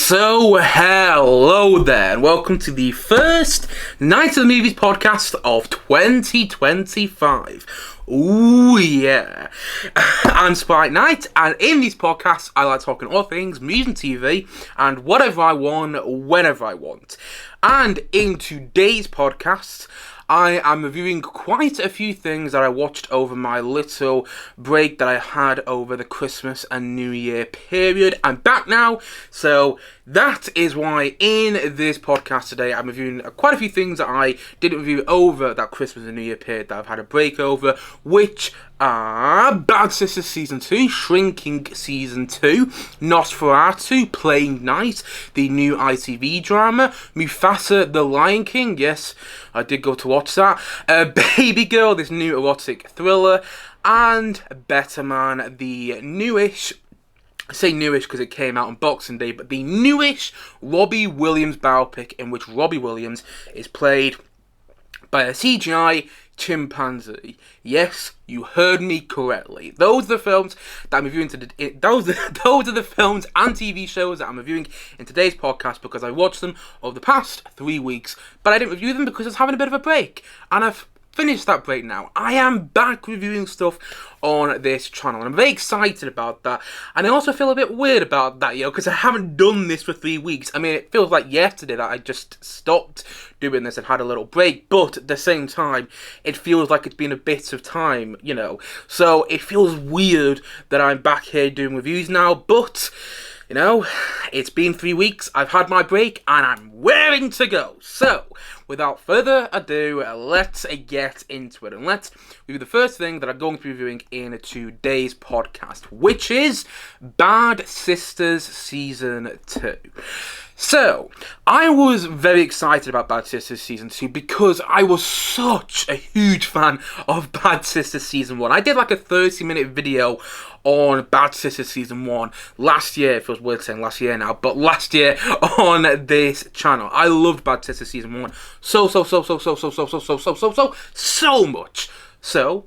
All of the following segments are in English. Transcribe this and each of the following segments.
So, hello there, and welcome to the first Night of the Movies podcast of 2025. Ooh, yeah. I'm Sprite Knight, and in these podcasts, I like talking all things movies and TV, and whatever I want, whenever I want. And in today's podcast, I am reviewing quite a few things that I watched over my little break that I had over the Christmas and New Year period. I'm back now, so that is why in this podcast today I'm reviewing quite a few things that I didn't review over that Christmas and New Year period that I've had a break over, which are Bad Sisters Season 2, Shrinking Season 2, Nosferatu, Playing Night, the new ITV drama, Mufasa, The Lion King, yes, I did go to watch that, Babygirl, this new erotic thriller, and Better Man, the newish, I say newish because it came out on Boxing Day, but the newish Robbie Williams biopic in which Robbie Williams is played by a CGI chimpanzee. Yes, you heard me correctly. Those are the films that I'm reviewing today. Those are the films and TV shows that I'm reviewing in today's podcast because I watched them over the past 3 weeks, but I didn't review them because I was having a bit of a break, and I've finished that break now. I am back reviewing stuff on this channel, and I'm very excited about that, and I also feel a bit weird about that, because I haven't done this for 3 weeks. I mean, it feels like yesterday that I just stopped doing this and had a little break, but at the same time, it feels like it's been a bit of time, so it feels weird that I'm back here doing reviews now, but it's been 3 weeks, I've had my break, and I'm raring to go. So, without further ado, let's get into it. And let's review the first thing that I'm going to be reviewing in today's podcast, which is Bad Sisters Season 2. So, I was very excited about Bad Sisters Season 2 because I was such a huge fan of Bad Sisters Season 1. I did like a 30-minute video on Bad Sisters Season 1 last year. It feels weird saying last year now, but last year on this channel. I loved Bad Sisters Season 1 so much. So,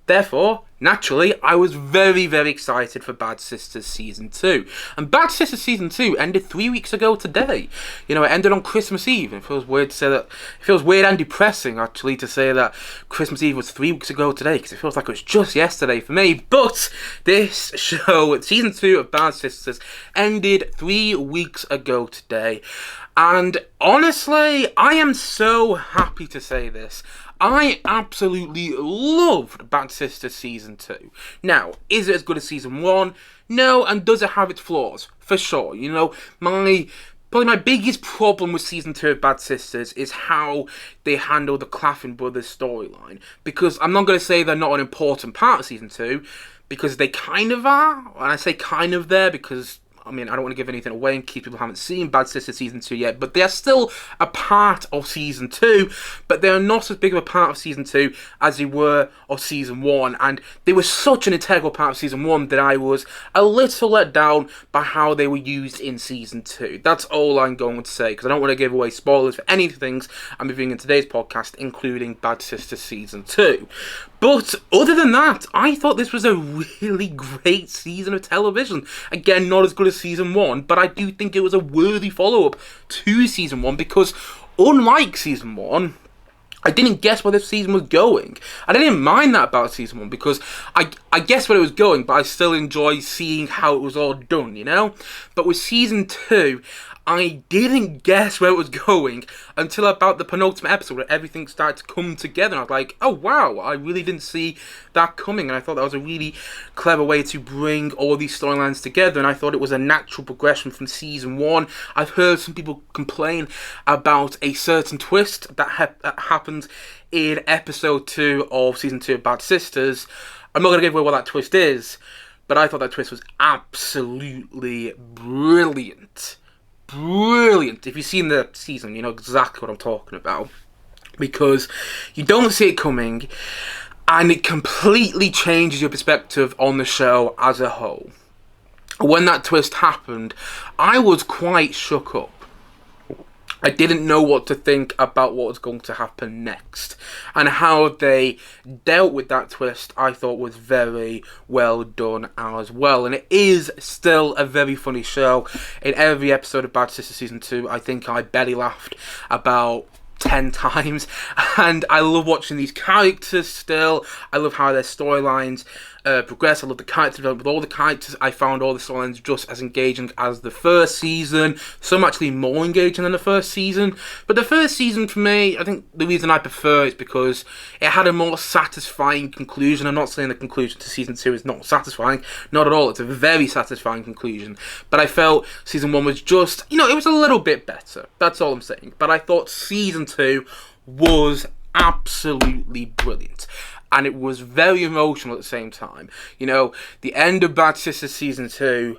therefore, naturally, I was very, very excited for Bad Sisters Season 2. And Bad Sisters Season 2 ended 3 weeks ago today. It ended on Christmas Eve. It feels weird to say that. It feels weird and depressing, actually, to say that Christmas Eve was 3 weeks ago today, because it feels like it was just yesterday for me. But this show, Season 2 of Bad Sisters, ended 3 weeks ago today. And honestly, I am so happy to say this. I absolutely loved Bad Sisters Season 2. Now, is it as good as Season 1? No, and does it have its flaws? For sure. Probably my biggest problem with Season 2 of Bad Sisters is how they handle the Claflin brothers storyline. Because I'm not going to say they're not an important part of Season 2, because they kind of are. And I say kind of there because I don't want to give anything away in case people haven't seen Bad Sisters Season 2 yet, but they are still a part of Season 2, but they are not as big of a part of Season 2 as they were of Season 1, and they were such an integral part of Season 1 that I was a little let down by how they were used in Season 2. That's all I'm going to say, because I don't want to give away spoilers for any things I'm reviewing in today's podcast, including Bad Sisters Season 2. But other than that, I thought this was a really great season of television. Again, not as good as Season 1, but I do think it was a worthy follow-up to Season 1 because, unlike Season 1, I didn't guess where this season was going. I didn't mind that about Season 1 because I guessed where it was going, but I still enjoy seeing how it was all done, But with Season 2, I didn't guess where it was going until about the penultimate episode where everything started to come together. And I was like, oh wow, I really didn't see that coming. And I thought that was a really clever way to bring all these storylines together. And I thought it was a natural progression from Season 1. I've heard some people complain about a certain twist that happened in Episode 2 of Season 2 of Bad Sisters. I'm not going to give away what that twist is, but I thought that twist was absolutely brilliant. Brilliant. If you've seen the season, you know exactly what I'm talking about, because you don't see it coming and it completely changes your perspective on the show as a whole. When that twist happened, I was quite shook up. I didn't know what to think about what was going to happen next. And how they dealt with that twist, I thought was very well done as well. And it is still a very funny show. In every episode of Bad Sister Season 2, I think I barely laughed about 10 times. And I love watching these characters still. I love how their storylines progress. I love the character development with all the characters. I found all the storylines just as engaging as the first season. Some actually more engaging than the first season. But the first season, for me, I think the reason I prefer is because it had a more satisfying conclusion. I'm not saying the conclusion to season 2 is not satisfying. Not at all. It's a very satisfying conclusion. But I felt season 1 was just, it was a little bit better. That's all I'm saying. But I thought season 2 was absolutely brilliant. And it was very emotional at the same time. The end of Bad Sisters Season 2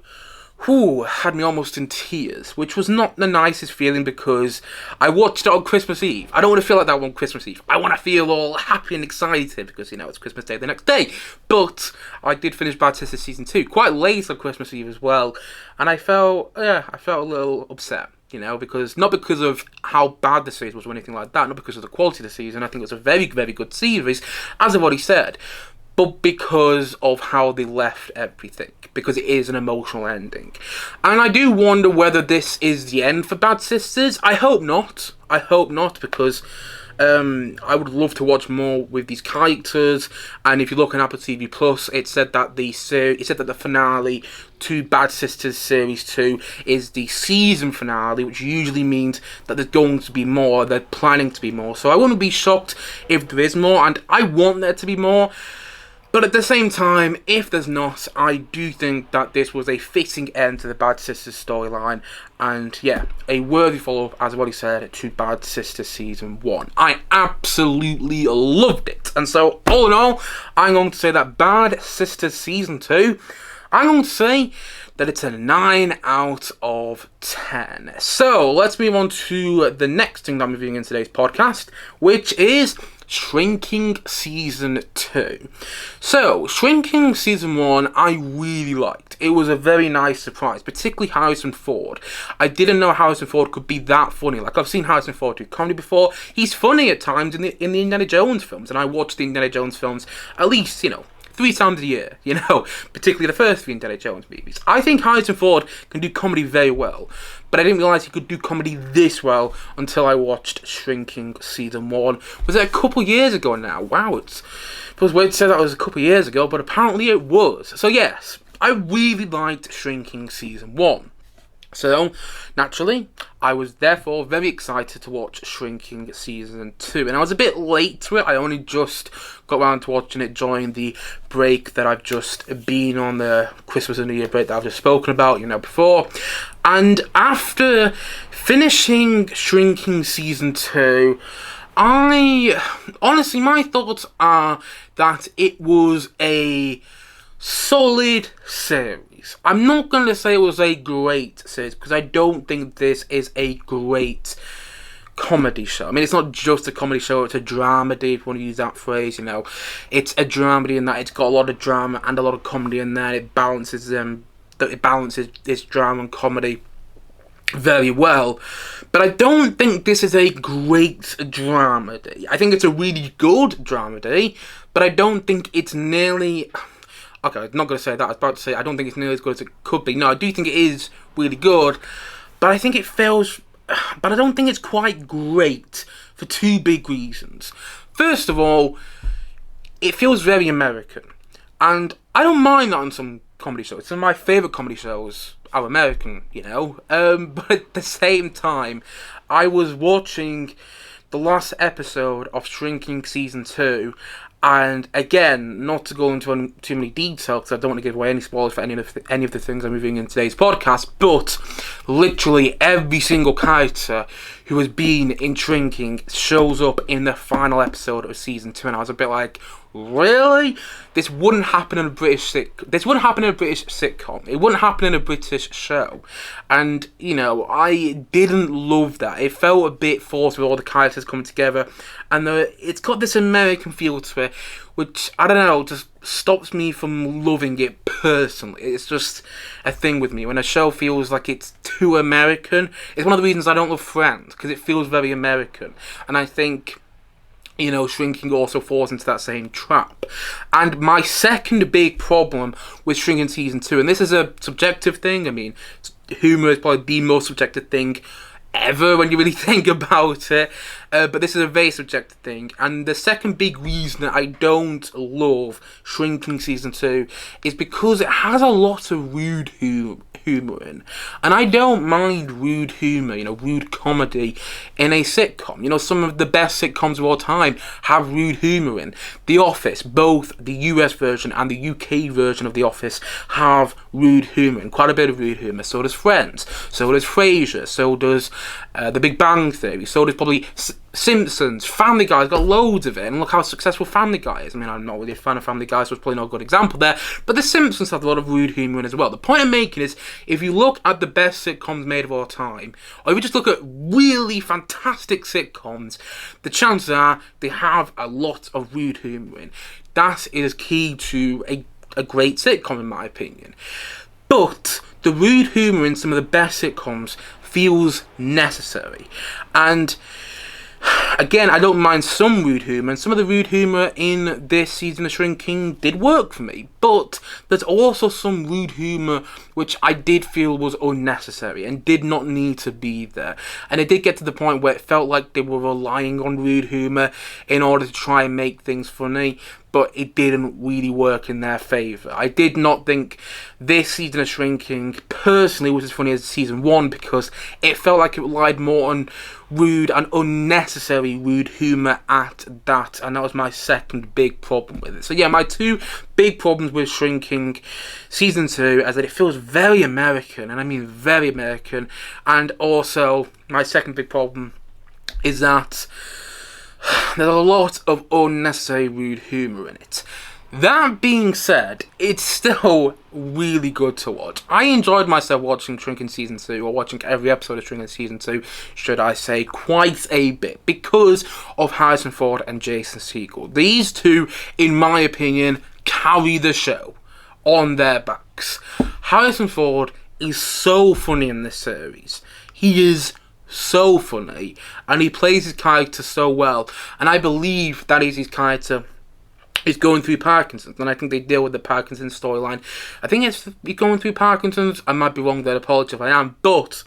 had me almost in tears, which was not the nicest feeling because I watched it on Christmas Eve. I don't want to feel like that on Christmas Eve. I want to feel all happy and excited because, it's Christmas Day the next day. But I did finish Bad Sisters Season 2 quite late on Christmas Eve as well. And I felt a little upset. Because not because of how bad the series was or anything like that, not because of the quality of the season. I think it was a very, very good series, as I've already said, but because of how they left everything, because it is an emotional ending. And I do wonder whether this is the end for Bad Sisters. I hope not. Because I would love to watch more with these characters. And if you look on Apple TV Plus, it said that the finale to Bad Sisters Series 2 is the season finale, which usually means that there's going to be more. They're planning to be more. So I wouldn't be shocked if there is more, and I want there to be more. But at the same time, if there's not, I do think that this was a fitting end to the Bad Sisters storyline. And yeah, a worthy follow-up, as I've already said, to Bad Sisters Season 1. I absolutely loved it. And so, all in all, I'm going to say that Bad Sisters Season 2, I'm going to say that it's a 9 out of 10. So, let's move on to the next thing that I'm reviewing in today's podcast, which is Shrinking Season 2. So, Shrinking Season 1, I really liked. It was a very nice surprise, particularly Harrison Ford. I didn't know Harrison Ford could be that funny. Like, I've seen Harrison Ford do comedy before. He's funny at times in the Indiana Jones films, and I watch the Indiana Jones films at least, 3 times a year, particularly the first 3 Indiana Jones movies. I think Harrison Ford can do comedy very well, but I didn't realise he could do comedy this well until I watched Shrinking Season 1. Was it a couple years ago now? Wow, it was weird to say that was a couple years ago, but apparently it was. So yes, I really liked Shrinking Season 1. So, naturally, I was therefore very excited to watch Shrinking Season 2. And I was a bit late to it. I only just got around to watching it during the break that I've just been on, the Christmas and New Year break that I've just spoken about, before. And after finishing Shrinking Season 2, honestly, my thoughts are that it was a solid series. I'm not going to say it was a great series, because I don't think this is a great comedy show. I mean, it's not just a comedy show, it's a dramedy, if you want to use that phrase, It's a dramedy in that it's got a lot of drama and a lot of comedy in there. It balances this drama and comedy very well. But I don't think this is a great dramedy. I think it's a really good dramedy, but I don't think it's nearly... Okay, I'm not going to say that. I was about to say I don't think it's nearly as good as it could be. No, I do think it is really good, but I think it fails. But I don't think it's quite great for 2 big reasons. First of all, it feels very American, and I don't mind that on some comedy shows. Some of my favourite comedy shows are American, But at the same time, I was watching the last episode of Shrinking Season 2. And again, not to go into too many details, because I don't want to give away any spoilers for any of the things I'm reviewing in today's podcast, but literally every single character who has been in Shrinking shows up in the final episode of Season 2, and I was a bit like, really? This wouldn't happen in a British sitcom. It wouldn't happen in a British show. And, I didn't love that. It felt a bit forced with all the characters coming together. And it's got this American feel to it, which, I don't know, just stops me from loving it personally. It's just a thing with me. When a show feels like it's too American, it's one of the reasons I don't love Friends, because it feels very American. And I think, Shrinking also falls into that same trap. And my second big problem with Shrinking Season 2, and this is a subjective thing, I mean, humour is probably the most subjective thing ever when you really think about it, but this is a very subjective thing. And the second big reason that I don't love Shrinking Season 2 is because it has a lot of rude humour in. And I don't mind rude humour, rude comedy in a sitcom. Some of the best sitcoms of all time have rude humour in. The Office, both the US version and the UK version of The Office, have rude humour, and quite a bit of rude humour. So does Friends, so does Frasier, so does The Big Bang Theory, so does probably Simpsons, Family Guy's got loads of it, and look how successful Family Guy is. I mean, I'm not really a fan of Family Guy, so it's probably not a good example there, but The Simpsons have a lot of rude humour in as well. The point I'm making is, if you look at the best sitcoms made of all time, or if you just look at really fantastic sitcoms, the chances are they have a lot of rude humour in. That is key to a great sitcom, in my opinion. But the rude humour in some of the best sitcoms feels necessary. And again, I don't mind some rude humour, and some of the rude humour in this season of Shrinking did work for me, but there's also some rude humour which I did feel was unnecessary and did not need to be there. And it did get to the point where it felt like they were relying on rude humour in order to try and make things funny, but it didn't really work in their favour. I did not think this season of Shrinking personally was as funny as season 1, because it felt like it relied more on rude and unnecessary rude humour at that, and that was my second big problem with it. So yeah, my two big problems with Shrinking season 2 is that it feels very American, and I mean very American, and also my second big problem is that there's a lot of unnecessary rude humour in it. That being said, it's still really good to watch. I enjoyed myself watching Shrinking Season 2, or watching every episode of Shrinking Season 2, should I say, quite a bit, because of Harrison Ford and Jason Segel. These two, in my opinion, carry the show on their backs. Harrison Ford is so funny in this series. He is so funny, and he plays his character so well, and I believe that is his character is going through Parkinson's, and I think they deal with the Parkinson's storyline. I think it's going through Parkinson's. I might be wrong there, apologize if I am, but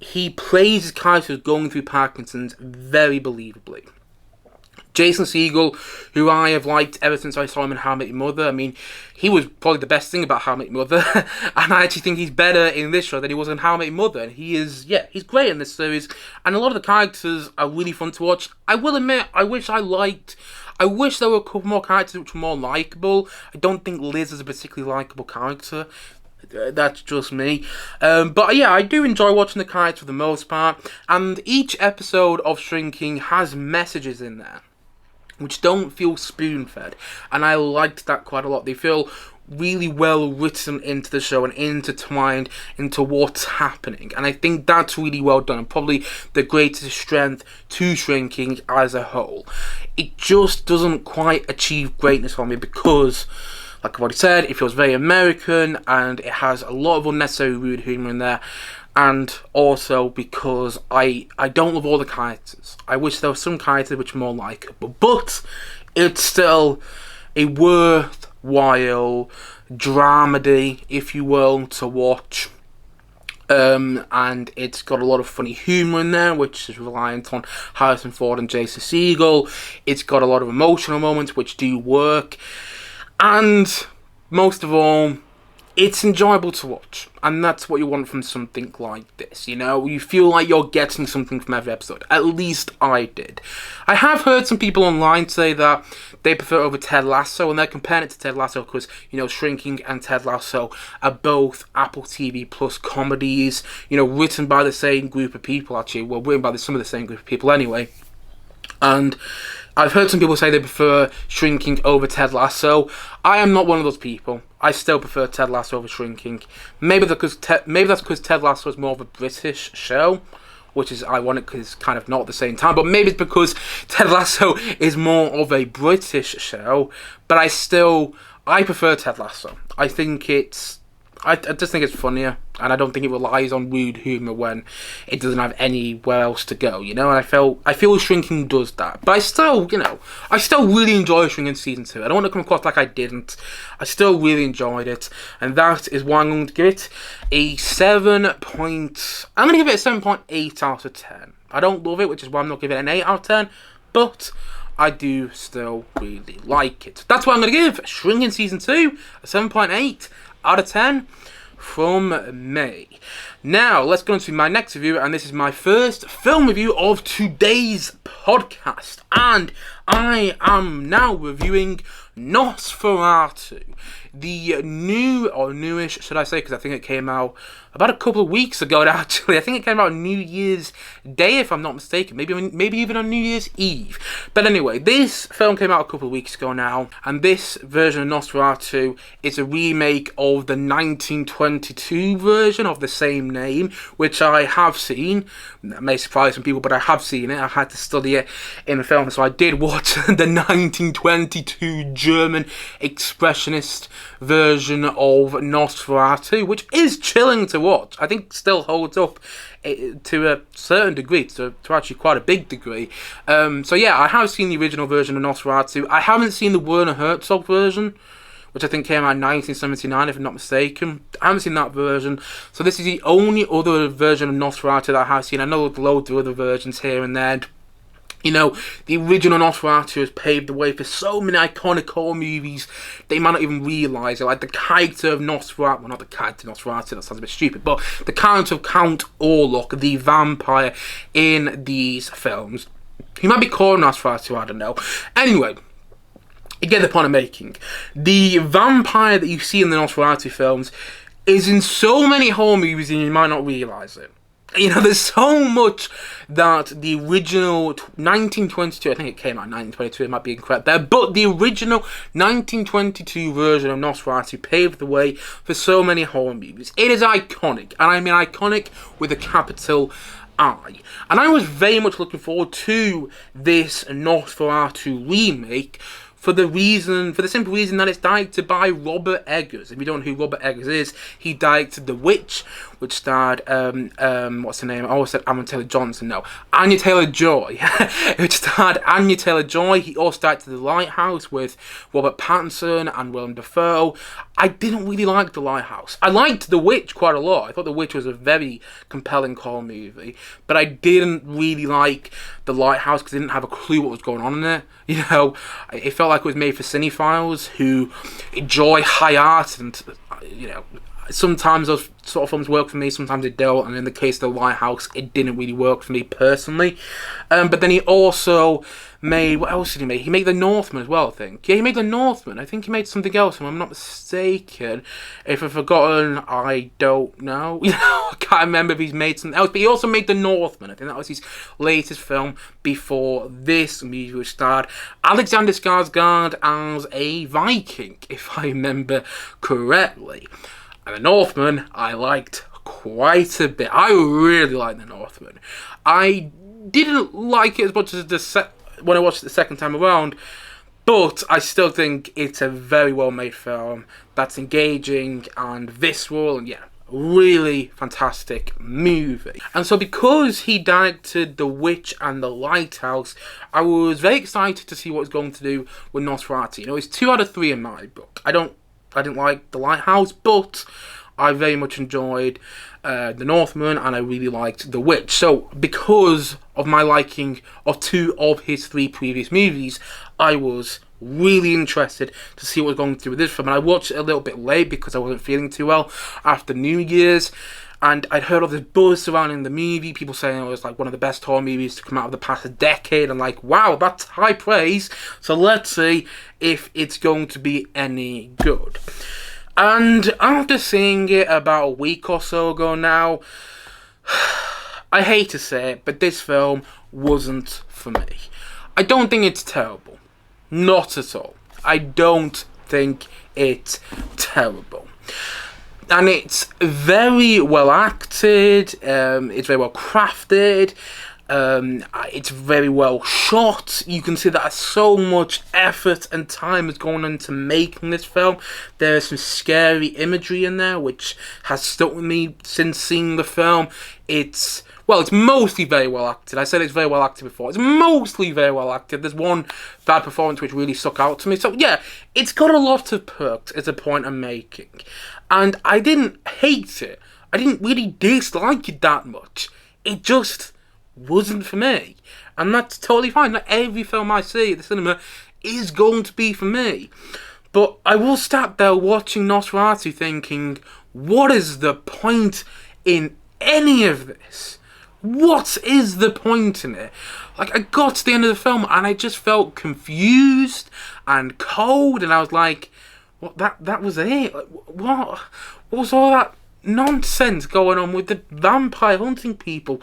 he plays his character going through Parkinson's very believably. Jason Segel, who I have liked ever since I saw him in How I Met Your Mother. I mean, he was probably the best thing about How I Met Your Mother, and I actually think he's better in this show than he was in How I Met Your Mother. And he's great in this series, and a lot of the characters are really fun to watch. I will admit, I wish there were a couple more characters which were more likeable. I don't think Liz is a particularly likeable character. That's just me. But yeah, I do enjoy watching the characters for the most part, and each episode of Shrinking has messages in there which don't feel spoon-fed, and I liked that quite a lot. They feel really well written into the show and intertwined into what's happening, and I think that's really well done, and probably the greatest strength to Shrinking as a whole. It just doesn't quite achieve greatness for me because, like I've already said, it feels very American, and it has a lot of unnecessary rude humour in there, and also because I don't love all the characters. I wish there were some characters which are more likeable, but it's still a worthwhile dramedy, if you will, to watch. And it's got a lot of funny humour in there, which is reliant on Harrison Ford and Jason Segel. It's got a lot of emotional moments which do work, and most of all, it's enjoyable to watch, and that's what you want from something like this, You feel like you're getting something from every episode. At least I did. I have heard some people online say that they prefer it over Ted Lasso, and they're comparing it to Ted Lasso because, Shrinking and Ted Lasso are both Apple TV Plus comedies, written by the same group of people, actually. Well, written by some of the same group of people anyway. And I've heard some people say they prefer Shrinking over Ted Lasso. I am not one of those people. I still prefer Ted Lasso over Shrinking. Maybe that's because Ted Lasso is more of a British show, which is ironic because it's kind of not at the same time. But maybe it's because Ted Lasso is more of a British show. But I still I prefer Ted Lasso. I just think it's funnier, and I don't think it relies on rude humour when it doesn't have anywhere else to go, you know. And I feel Shrinking does that, but I still really enjoy Shrinking season 2. I don't want to come across like I didn't. I still really enjoyed it, and that is why I'm going to give it a 7.8 out of 10. I don't love it, which is why I'm not giving it an 8 out of 10, but I do still really like it. That's why I'm going to give Shrinking season 2 a 7.8 out of 10 from me. Now, let's go into my next review, and this is my first film review of today's podcast. And I am now reviewing Nosferatu, the new, or newish, should I say, because I think it came out about a couple of weeks ago, actually. I think it came out on New Year's Day, if I'm not mistaken. Maybe even on New Year's Eve. But anyway, this film came out a couple of weeks ago now, and this version of Nosferatu is a remake of the 1922 version of the same name, which I have seen. That may surprise some people, but I have seen it. I had to study it in the film, so I did watch the 1922 German expressionist version of Nosferatu, which is chilling to watch. I think still holds up to a certain degree, to actually quite a big degree. So yeah, I have seen the original version of Nosferatu. I haven't seen the Werner Herzog version, which I think came out in 1979, if I'm not mistaken. I haven't seen that version. So this is the only other version of Nosferatu that I have seen. I know there's loads of other versions here and there. You know, the original Nosferatu has paved the way for so many iconic horror movies, they might not even realise it. Like the character of Nosferatu, well, not the character of Nosferatu, that sounds a bit stupid, but the character of Count Orlok, the vampire in these films. He might be called Nosferatu, I don't know. Anyway, you get the point I'm making. The vampire that you see in the Nosferatu films is in so many horror movies and you might not realise it. You know, there's so much that the original 1922, I think it came out in 1922, it might be incorrect there, but the original 1922 version of Nosferatu paved the way for so many horror movies. It is iconic, and I mean iconic with a capital I. And I was very much looking forward to this Nosferatu remake, for the simple reason that it's directed by Robert Eggers. If you don't know who Robert Eggers is, he directed The Witch, which starred, what's her name? I always said Anya Taylor-Johnson, no. Anya Taylor-Joy, which starred Anya Taylor-Joy. He also directed The Lighthouse with Robert Pattinson and Willem Dafoe. I didn't really like The Lighthouse. I liked The Witch quite a lot. I thought The Witch was a very compelling horror movie, but I didn't really like The Lighthouse because I didn't have a clue what was going on in it. You know, it felt like it was made for cinephiles who enjoy high art, and you know, sometimes those sort of films work for me, sometimes they don't, and in the case of The Lighthouse, it didn't really work for me personally. But then he also made, what else did he make? He made The Northman as well, I think. Yeah, he made The Northman. I think he made something else, if I'm not mistaken. If I've forgotten, I don't know. You know, I can't remember if he's made something else, but he also made The Northman. I think that was his latest film before this movie, which starred Alexander Skarsgård as a Viking, if I remember correctly. And The Northman, I liked quite a bit. I really liked The Northman. I didn't like it as much as when I watched it the second time around, but I still think it's a very well made film that's engaging and visceral, and yeah, really fantastic movie. And so because he directed The Witch and The Lighthouse, I was very excited to see what he's going to do with Nosferatu. You know, it's 2 out of 3 in my book. I didn't like The Lighthouse, but I very much enjoyed The Northman, and I really liked The Witch. So, because of my liking of 2 of his 3 previous movies, I was really interested to see what was going to do with this film. And I watched it a little bit late because I wasn't feeling too well after New Year's. And I'd heard all this buzz surrounding the movie, people saying it was like one of the best horror movies to come out of the past decade. I'm like, wow, that's high praise. So let's see if it's going to be any good. And after seeing it about a week or so ago now, I hate to say it, but this film wasn't for me. I don't think it's terrible. Not at all. I don't think it's terrible. And it's very well acted, it's very well crafted, It's very well shot. You can see that so much effort and time has gone into making this film. There is some scary imagery in there which has stuck with me since seeing the film. It's mostly very well acted. I said it's very well acted before. It's mostly very well acted. There's one bad performance which really stuck out to me. So yeah, it's got a lot of perks, is a point I'm making. And I didn't hate it. I didn't really dislike it that much. It just wasn't for me. And that's totally fine. Not every film I see at the cinema is going to be for me. But I will start there watching Nosferatu thinking, what is the point in any of this? What is the point in it? Like, I got to the end of the film and I just felt confused and cold, and I was like, what, that was it? Like, what was all that nonsense going on with the vampire hunting people?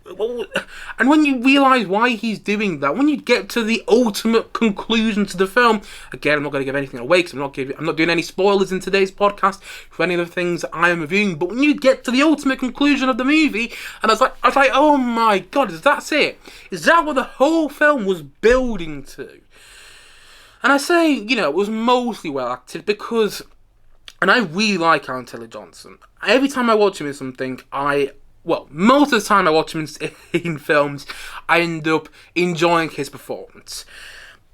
And when you realise why he's doing that, when you get to the ultimate conclusion to the film, again, I'm not going to give anything away because I'm not doing any spoilers in today's podcast for any of the things I am reviewing, but when you get to the ultimate conclusion of the movie, and I was like, oh my god, is that it? Is that what the whole film was building to? And I say, it was mostly well acted because, and I really like Aaron Taylor-Johnson. Every time I watch him in something, most of the time I watch him in films, I end up enjoying his performance.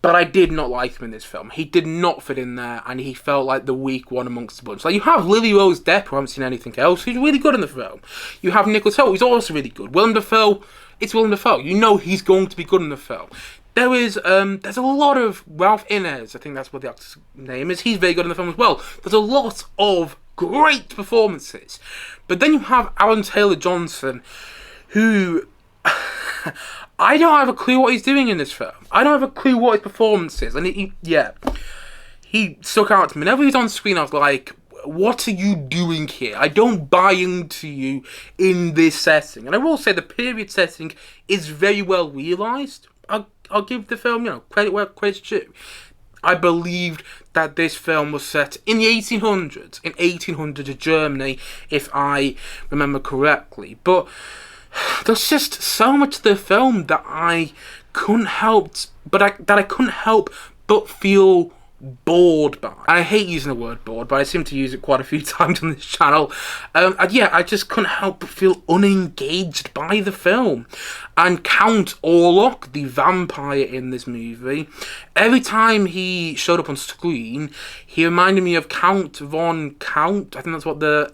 But I did not like him in this film. He did not fit in there, and he felt like the weak one amongst the bunch. Like, you have Lily Rose Depp, who I haven't seen anything else, who's really good in the film. You have Nicholas Hoult, who's also really good. Willem Dafoe, it's Willem Dafoe. You know he's going to be good in the film. There's a lot of Ralph Inez, I think that's what the actor's name is. He's very good in the film as well. There's a lot of great performances. But then you have Aaron Taylor-Johnson, who I don't have a clue what he's doing in this film. I don't have a clue what his performance is. And he stuck out to me. Whenever he's on screen, I was like, what are you doing here? I don't buy into you in this setting. And I will say the period setting is very well realised. I'll give the film, credit where credit's due. I believed that this film was set in the 1800s, in 1800 Germany, if I remember correctly. But there's just so much of the film that I couldn't help but feel bored by. And I hate using the word bored, but I seem to use it quite a few times on this channel. I just couldn't help but feel unengaged by the film. And Count Orlok, the vampire in this movie, every time he showed up on screen, he reminded me of Count Von Count. I think that's what the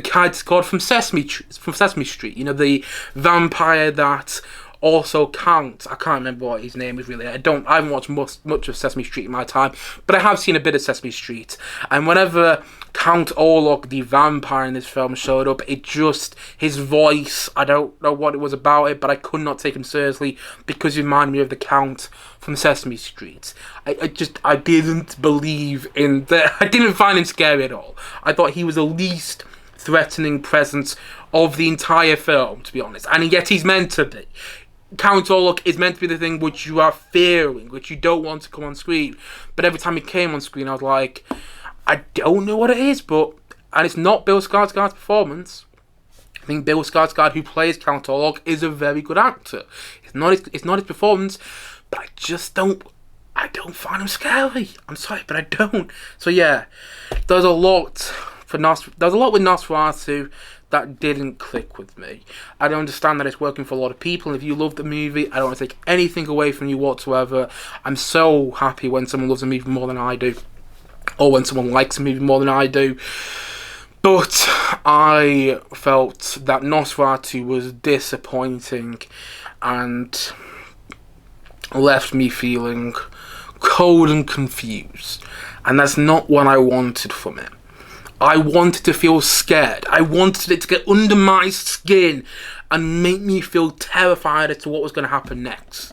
guy's called from Sesame Street. The vampire that also Count. I can't remember what his name is really. I haven't watched much of Sesame Street in my time, but I have seen a bit of Sesame Street. And whenever Count Orlok, the vampire in this film, showed up, his voice, I don't know what it was about it, but I could not take him seriously because he reminded me of the Count from Sesame Street. I didn't believe in that. I didn't find him scary at all. I thought he was the least threatening presence of the entire film, to be honest. And yet he's meant to be. Count Orlok is meant to be the thing which you are fearing, which you don't want to come on screen. But every time he came on screen, I was like, I don't know what it is, and it's not Bill Skarsgård's performance. I think Bill Skarsgård, who plays Count Orlok, is a very good actor. It's not his performance, but I don't find him scary. I'm sorry, but I don't. So yeah, there's a lot with Nosferatu that didn't click with me. I don't understand that it's working for a lot of people, and if you love the movie, I don't want to take anything away from you whatsoever. I'm so happy when someone loves a movie more than I do, or when someone likes a movie more than I do. But I felt that Nosferatu was disappointing and left me feeling cold and confused, and that's not what I wanted from it. I wanted to feel scared. I wanted it to get under my skin and make me feel terrified as to what was going to happen next.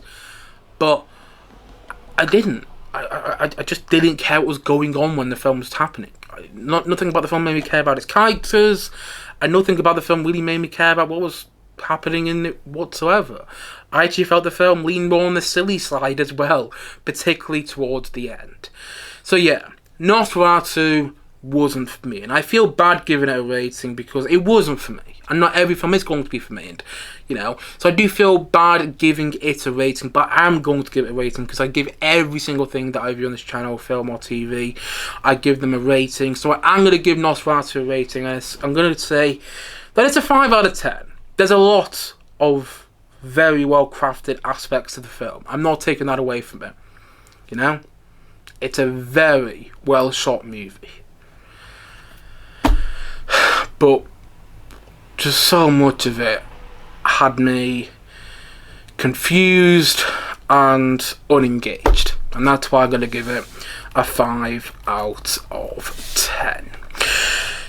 But I didn't. I just didn't care what was going on when the film was happening. Nothing about the film made me care about its characters, and nothing about the film really made me care about what was happening in it whatsoever. I actually felt the film leaned more on the silly side as well, particularly towards the end. So yeah, Nosferatu wasn't for me. And I feel bad giving it a rating because it wasn't for me. And not every film is going to be for me. And, so I do feel bad giving it a rating, but I am going to give it a rating because I give every single thing that I review on this channel, film or TV, I give them a rating. So I'm going to give Nosferatu a rating. And I'm going to say that it's a 5 out of 10. There's a lot of very well crafted aspects of the film. I'm not taking that away from it. It's a very well shot movie. But just so much of it had me confused and unengaged. And that's why I'm going to give it a 5 out of 10.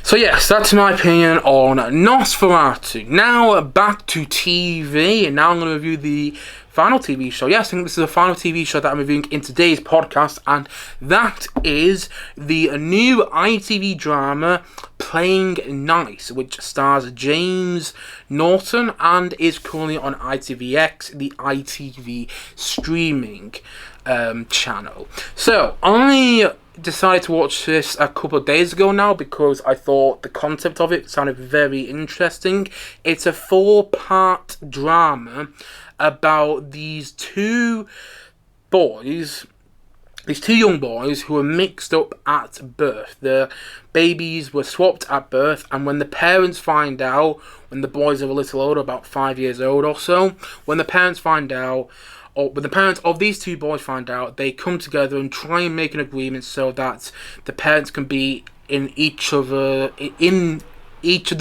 So yes, that's my opinion on Nosferatu. Now back to TV, and now I'm going to review the final TV show. Yes, I think this is the final TV show that I'm reviewing in today's podcast, and that is the new ITV drama Playing Nice, which stars James Norton and is currently on ITVX, the ITV streaming channel. So I decided to watch this a couple of days ago now because I thought the concept of it sounded very interesting. It's a 4-part drama about these two young boys who were mixed up at birth. The babies were swapped at birth, and when the parents find out, when the boys are a little older, about 5 years old or so, when the parents find out, or when the parents of these two boys find out, they come together and try and make an agreement so that the parents can be in each of the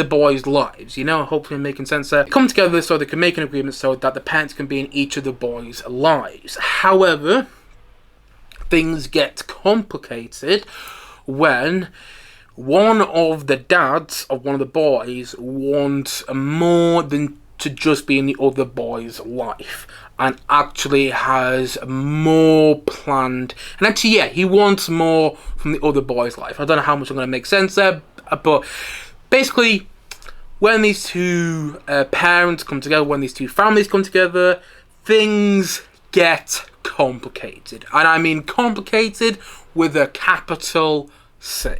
boys' lives. Hopefully I'm making sense there. They come together so they can make an agreement so that the parents can be in each of the boys' lives. However, things get complicated when one of the dads of one of the boys wants more than to just be in the other boy's life, and actually has more planned. And actually, he wants more from the other boy's life. I don't know how much I'm going to make sense there, but basically, when these two parents come together, when these two families come together, things get complicated. And I mean complicated with a capital C.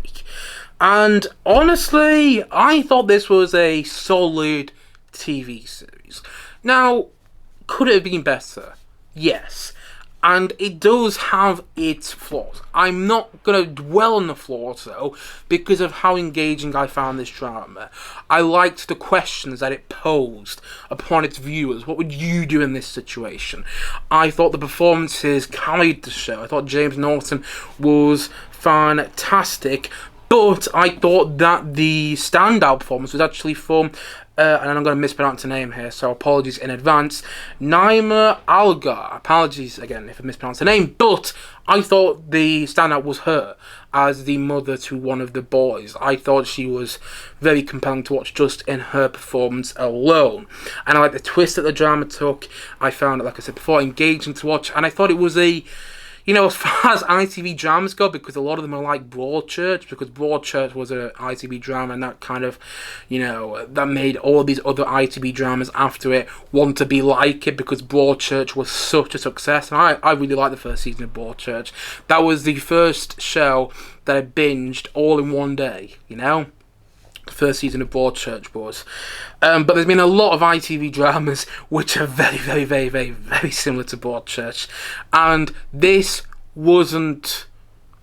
And honestly, I thought this was a solid TV series. Now, could it have been better? Yes. And it does have its flaws. I'm not going to dwell on the flaws, though, because of how engaging I found this drama. I liked the questions that it posed upon its viewers. What would you do in this situation? I thought the performances carried the show. I thought James Norton was fantastic. But I thought that the standout performance was actually from, and I'm going to mispronounce the name here, so apologies in advance, Naima Algar. Apologies again if I mispronounce the name, but I thought the standout was her as the mother to one of the boys. I thought she was very compelling to watch just in her performance alone. And I like the twist that the drama took. I found it, like I said before, engaging to watch, and I thought it was a... as far as ITV dramas go, because a lot of them are like Broadchurch, because Broadchurch was an ITV drama, and that kind of, that made all these other ITV dramas after it want to be like it, because Broadchurch was such a success, and I really liked the first season of Broadchurch. That was the first show that I binged all in one day, the first season of Broadchurch was. But there's been a lot of ITV dramas which are very, very, very, very, very similar to Broadchurch, and this wasn't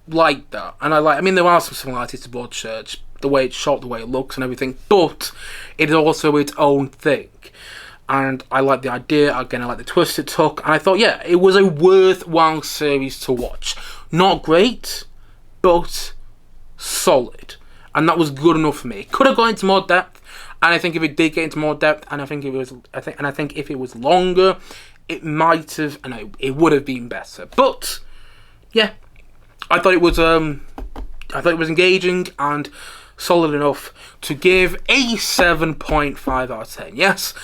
like that. And there are some similarities to Broadchurch, the way it's shot, the way it looks and everything, but it is also its own thing. And I like the idea, again, I like the twist it took, and I thought, it was a worthwhile series to watch. Not great, but solid. And that was good enough for me. It could have gone into more depth, and I think if it did get into more depth, and I think if it was longer, it might have, and it would have been better. But I thought it was engaging and solid enough to give a 7.5 out of 10. Yes,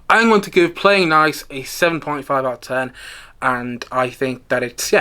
I'm going to give Playing Nice a 7.5 out of 10, and I think that it's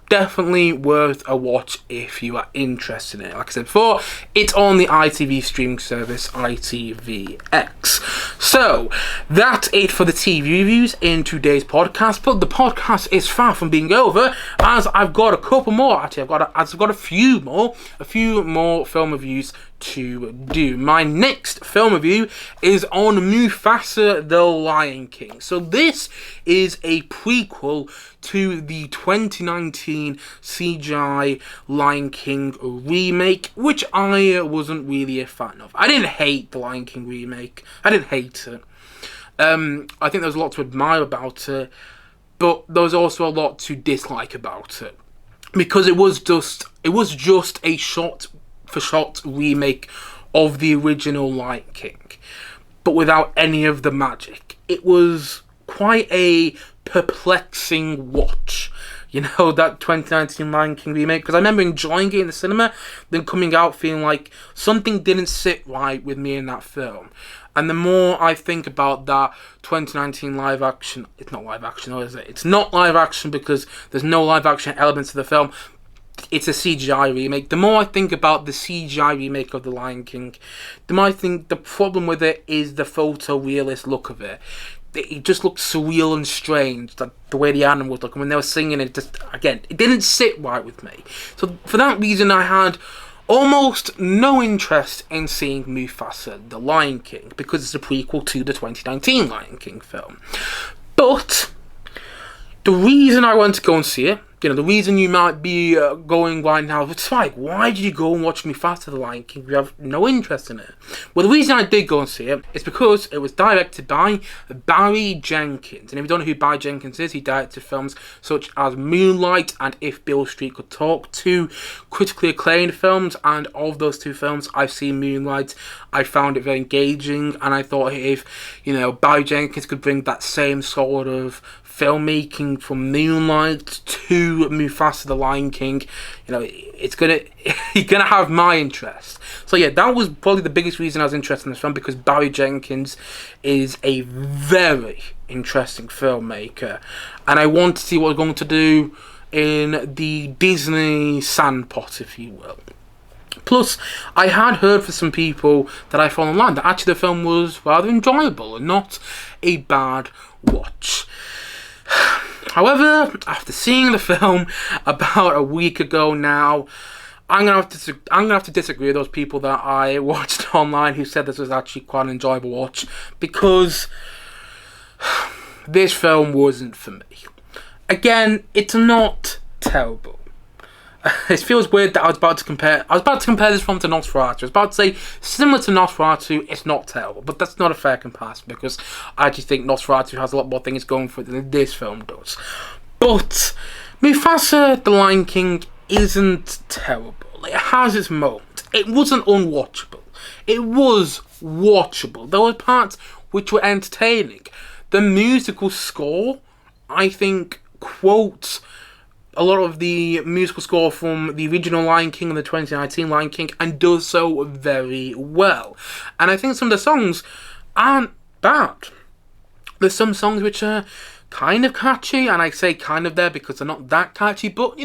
definitely worth a watch if you are interested in it. Like I said before, it's on the ITV streaming service ITVX. So that's it for the TV reviews in today's podcast. But the podcast is far from being over, as I've got a couple more. Actually, I've got a few more film reviews to do. My next film review is on Mufasa the Lion King. So this is a prequel to the 2019 CGI Lion King remake, which I wasn't really a fan of. I didn't hate the Lion King remake. I didn't hate it. I think there was a lot to admire about it, but there was also a lot to dislike about it, because it was just a shot-for-shot remake of the original Lion King, but without any of the magic. It was quite a perplexing watch, that 2019 Lion King remake, because I remember enjoying it in the cinema, then coming out feeling like something didn't sit right with me in that film. And the more I think about that 2019 live action, it's not live action, or is it? It's not live action because there's no live action elements of the film. It's a CGI remake. The more I think about the CGI remake of The Lion King, the more I think the problem with it is the photorealist look of it. It just looked surreal and strange, the way the animals look. And when they were singing, it didn't sit right with me. So for that reason, I had almost no interest in seeing Mufasa the Lion King, because it's a prequel to the 2019 Lion King film. But the reason I went to go and see it, the reason you might be going right now, it's like, why did you go and watch Mufasa the Lion King if you have no interest in it? Well, the reason I did go and see it is because it was directed by Barry Jenkins. And if you don't know who Barry Jenkins is, he directed films such as Moonlight and If Beale Street Could Talk, two critically acclaimed films. And of those two films, I've seen Moonlight. I found it very engaging, and I thought if, Barry Jenkins could bring that same sort of filmmaking from Moonlight to Mufasa the Lion King, he's gonna have my interest. So yeah, that was probably the biggest reason I was interested in this film, because Barry Jenkins is a very interesting filmmaker, and I want to see what he's going to do in the Disney sandpot, if you will. Plus, I had heard from some people that I found online that actually the film was rather enjoyable and not a bad watch. However, after seeing the film about a week ago now, I'm gonna have to disagree with those people that I watched online who said this was actually quite an enjoyable watch, because this film wasn't for me. Again, it's not terrible. It feels weird that I was about to compare this film to Nosferatu. I was about to say, similar to Nosferatu, it's not terrible, but that's not a fair comparison, because I actually think Nosferatu has a lot more things going for it than this film does. But Mufasa the Lion King isn't terrible. It has its moments. It wasn't unwatchable. It was watchable. There were parts which were entertaining. The musical score, I think, quotes a lot of the musical score from the original Lion King and the 2019 Lion King, and does so very well. And I think some of the songs aren't bad. There's some songs which are kind of catchy, and I say kind of there because they're not that catchy, but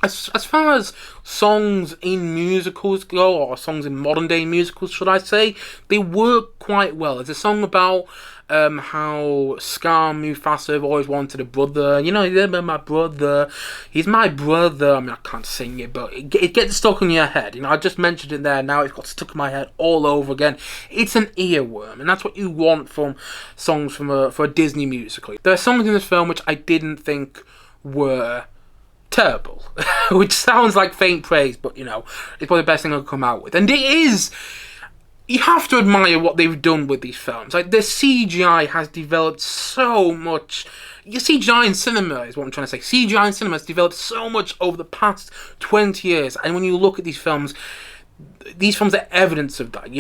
as far as songs in musicals go, or songs in modern day musicals, should I say, they work quite well. There's a song about how Scar and Mufasa have always wanted a brother. He's my brother. He's my brother. I mean, I can't sing it, but it gets stuck in your head. I just mentioned it there. Now it's got stuck in my head all over again. It's an earworm, and that's what you want from songs for a Disney musical. There are songs in this film which I didn't think were terrible, which sounds like faint praise, but it's probably the best thing I could come out with. And it is. You have to admire what they've done with these films. Like, the CGI has developed so much. CGI in cinema is what I'm trying to say. CGI in cinema has developed so much over the past 20 years. And when you look at these films are evidence of that,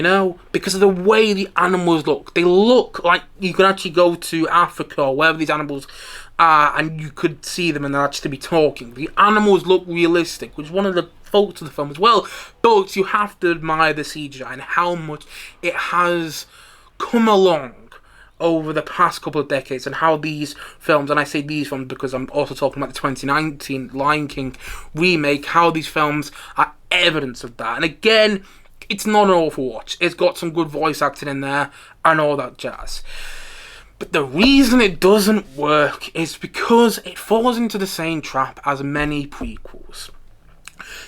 because of the way the animals look. They look like you could actually go to Africa or wherever these animals are, and you could see them and they'll actually be talking. The animals look realistic, which is one of the faults of the film as well. But you have to admire the CGI and how much it has come along over the past couple of decades and how these films, and I say these films because I'm also talking about the 2019 Lion King remake, how these films are evidence of that. And again, it's not an awful watch. It's got some good voice acting in there and all that jazz. But the reason it doesn't work is because it falls into the same trap as many prequels.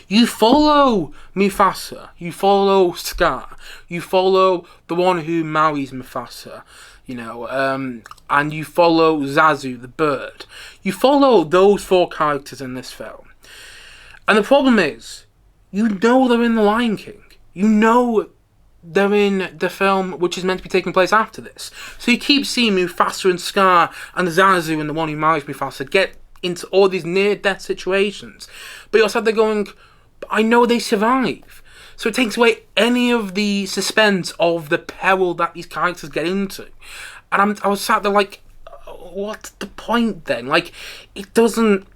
You follow Mufasa, you follow Scar, you follow the one who marries Mufasa, and you follow Zazu, the bird. You follow those 4 characters in this film. And the problem is, you know they're in The Lion King. You know they're in the film which is meant to be taking place after this. So you keep seeing Mufasa and Scar and Zazu and the one who marries Mufasa get into all these near-death situations. But you're sat there going, I know they survive. So it takes away any of the suspense of the peril that these characters get into. And I was sat there like, what's the point then? Like, it doesn't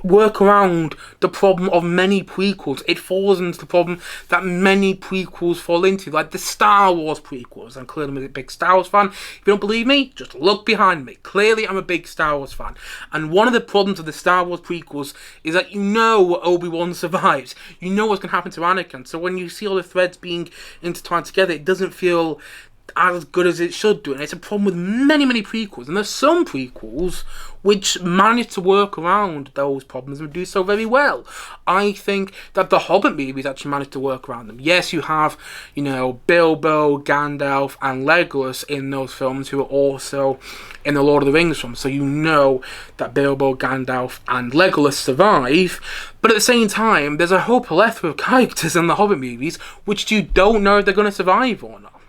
work around the problem of many prequels. It falls into the problem that many prequels fall into, like the Star Wars prequels. And clearly I'm a big Star Wars fan. If you don't believe me, just look behind me. Clearly I'm a big Star Wars fan. And one of the problems of the Star Wars prequels is that Obi-Wan survives. You know what's going to happen to Anakin. So when you see all the threads being intertwined together, it doesn't feel as good as it should do. And it's a problem with many, many prequels. And there's some prequels which manage to work around those problems and do so very well. I think that the Hobbit movies actually managed to work around them. Yes, you have, Bilbo, Gandalf, and Legolas in those films who are also in the Lord of the Rings films. So you know that Bilbo, Gandalf, and Legolas survive. But at the same time, there's a whole plethora of characters in the Hobbit movies which you don't know if they're going to survive or not.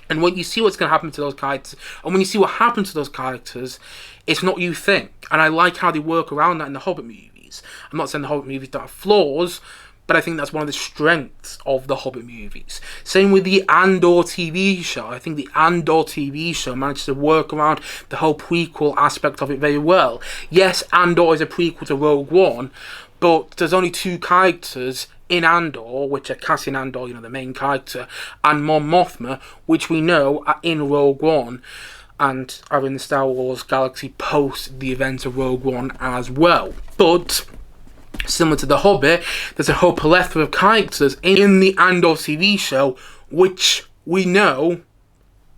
And when you see what's going to happen to those characters, and when you see what happens to those characters, it's not what you think. And I like how they work around that in the Hobbit movies. I'm not saying the Hobbit movies don't have flaws, but I think that's one of the strengths of the Hobbit movies. Same with the Andor TV show. I think the Andor TV show managed to work around the whole prequel aspect of it very well. Yes, Andor is a prequel to Rogue One, but there's only 2 characters in Andor, which are Cassian Andor, the main character, and Mon Mothma, which we know are in Rogue One and are in the Star Wars galaxy post the events of Rogue One as well. But similar to The Hobbit, there's a whole plethora of characters in the Andor TV show which we know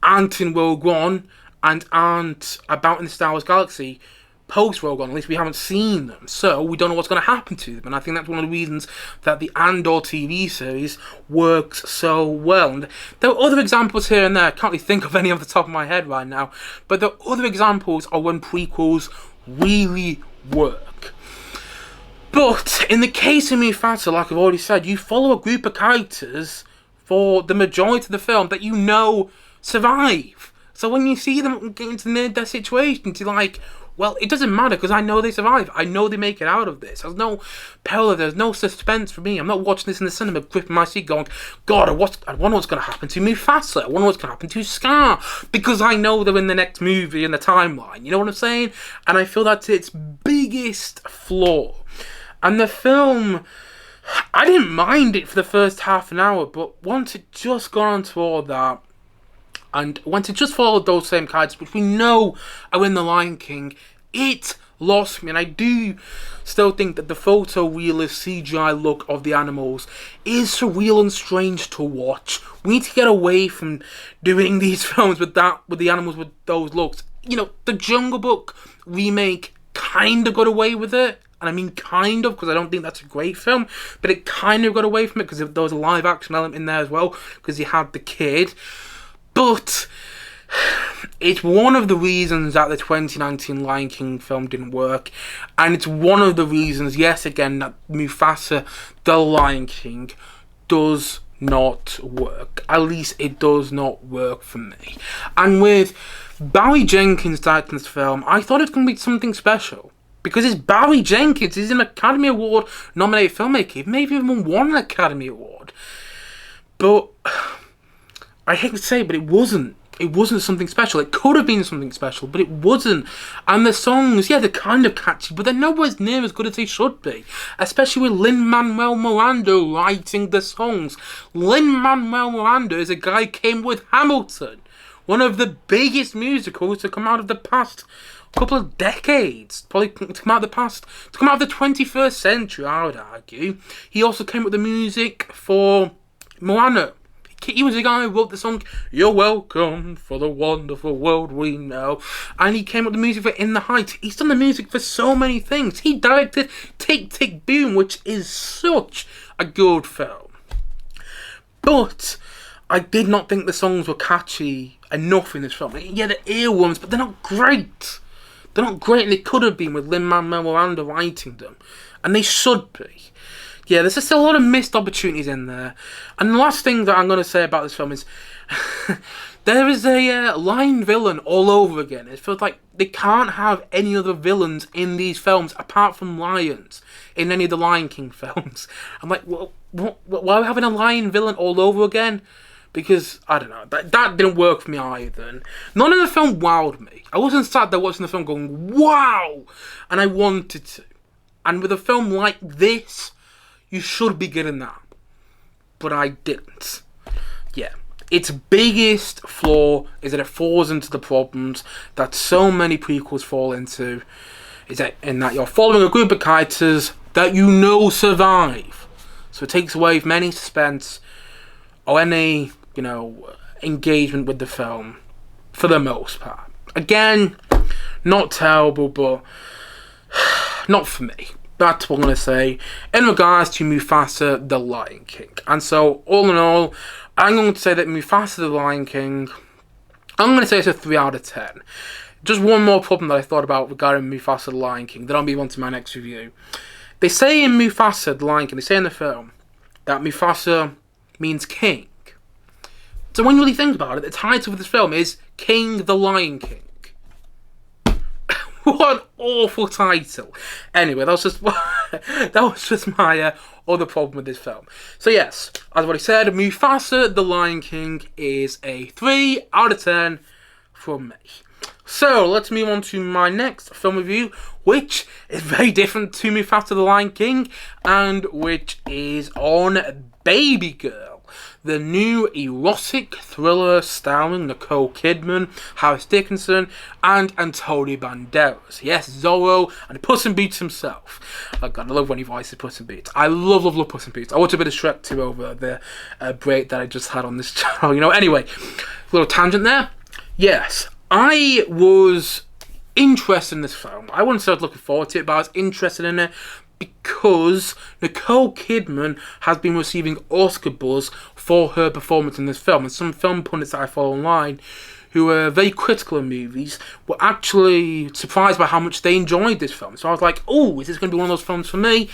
aren't in Rogue One and aren't about in the Star Wars galaxy post Rogue One. At least we haven't seen them, so we don't know what's going to happen to them. And I think that's one of the reasons that the Andor TV series works so well. And there are other examples here and there. I can't really think of any off the top of my head right now, but the other examples are when prequels really work. But in the case of Mufasa, like I've already said, you follow a group of characters for the majority of the film that survive. So when you see them get into near-death situations, you're like, well, it doesn't matter because I know they survive. I know they make it out of this. There's no peril. There's no suspense for me. I'm not watching this in the cinema, gripping my seat, going, God, I wonder what's going to happen to Mufasa. I wonder what's going to happen to Scar, because I know they're in the next movie in the timeline. You know what I'm saying? And I feel that's its biggest flaw. And the film, I didn't mind it for the first half an hour, but once it just got onto all that, and once it just followed those same characters, which we know are in The Lion King, it lost me. And I do still think that the photorealist CGI look of the animals is surreal and strange to watch. We need to get away from doing these films with the animals with those looks. The Jungle Book remake kind of got away with it. And I mean kind of, because I don't think that's a great film, but it kind of got away from it because there was a live action element in there as well, because you had the kid. But it's one of the reasons that the 2019 Lion King film didn't work. And it's one of the reasons, yes, again, that Mufasa, the Lion King, does not work. At least it does not work for me. And with Barry Jenkins directing this film, I thought it was going to be something special. Because it's Barry Jenkins. He's an Academy Award nominated filmmaker. He maybe even won an Academy Award. But I hate to say, but it wasn't. It wasn't something special. It could have been something special, but it wasn't. And the songs, yeah, they're kind of catchy, but they're nowhere near as good as they should be. Especially with Lin-Manuel Miranda writing the songs. Lin-Manuel Miranda is a guy who came with Hamilton, one of the biggest musicals to come out of the past couple of decades, probably to come out of the 21st century, I would argue. He also came up with the music for Moana. He was the guy who wrote the song "You're Welcome for the Wonderful World We Know," and he came up with the music for "In the Heights." He's done the music for so many things. He directed Tick, Tick, Boom, which is such a good film. But I did not think the songs were catchy enough in this film. Yeah, they're earworms, but they're not great. They're not great, and they could have been with Lin-Manuel Miranda writing them. And they should be. Yeah, there's just a lot of missed opportunities in there. And the last thing that I'm going to say about this film is there is a lion villain all over again. It feels like they can't have any other villains in these films apart from lions in any of the Lion King films. I'm like, well, why are we having a lion villain all over again? Because, I don't know, that didn't work for me either. And none of the film wowed me. I wasn't sat there watching the film going, wow! And I wanted to. And with a film like this, you should be getting that. But I didn't. Yeah. Its biggest flaw is that it falls into the problems that so many prequels fall into. In that you're following a group of characters that you know survive. So it takes away from any suspense or any, engagement with the film for the most part. Again, not terrible, but not for me. That's what I'm going to say in regards to Mufasa the Lion King. And so, all in all, I'm going to say that Mufasa the Lion King, I'm going to say it's a 3 out of 10. Just one more problem that I thought about regarding Mufasa the Lion King, then I'll move on to my next review. They say in Mufasa the Lion King, they say in the film, that Mufasa means king. So when you really think about it, the title of this film is King the Lion King. What an awful title. Anyway, that was just my other problem with this film. So yes, as I've already said, Mufasa the Lion King is a 3 out of 10 from me. So let's move on to my next film review, which is very different to Mufasa the Lion King, and which is on Babygirl, the new erotic thriller starring Nicole Kidman, Harris Dickinson, and Antonio Banderas. Yes, Zorro and Puss in Boots himself. Oh God, I love when he voices Puss in Boots. I love Puss in Boots. I watched a bit of Shrek 2 over the break that I just had on this channel. Anyway, little tangent there. Yes, I was interested in this film. I wouldn't say I was looking forward to it, but I was interested in it because Nicole Kidman has been receiving Oscar buzz for her performance in this film. And some film pundits that I follow online who are very critical of movies were actually surprised by how much they enjoyed this film. So I was like, oh, is this going to be one of those films for me?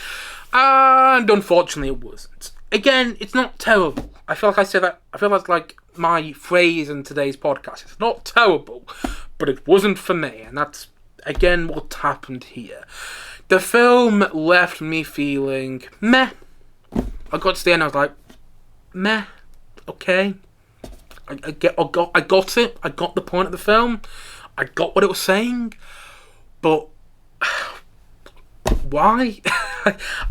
And unfortunately it wasn't. Again, it's not terrible. I feel like I say that, I feel that's like my phrase in today's podcast. It's not terrible, but it wasn't for me. And that's, again, what happened here. The film left me feeling meh. I got to the end, I was like, meh, okay. I got it. I got the point of the film. I got what it was saying. But why?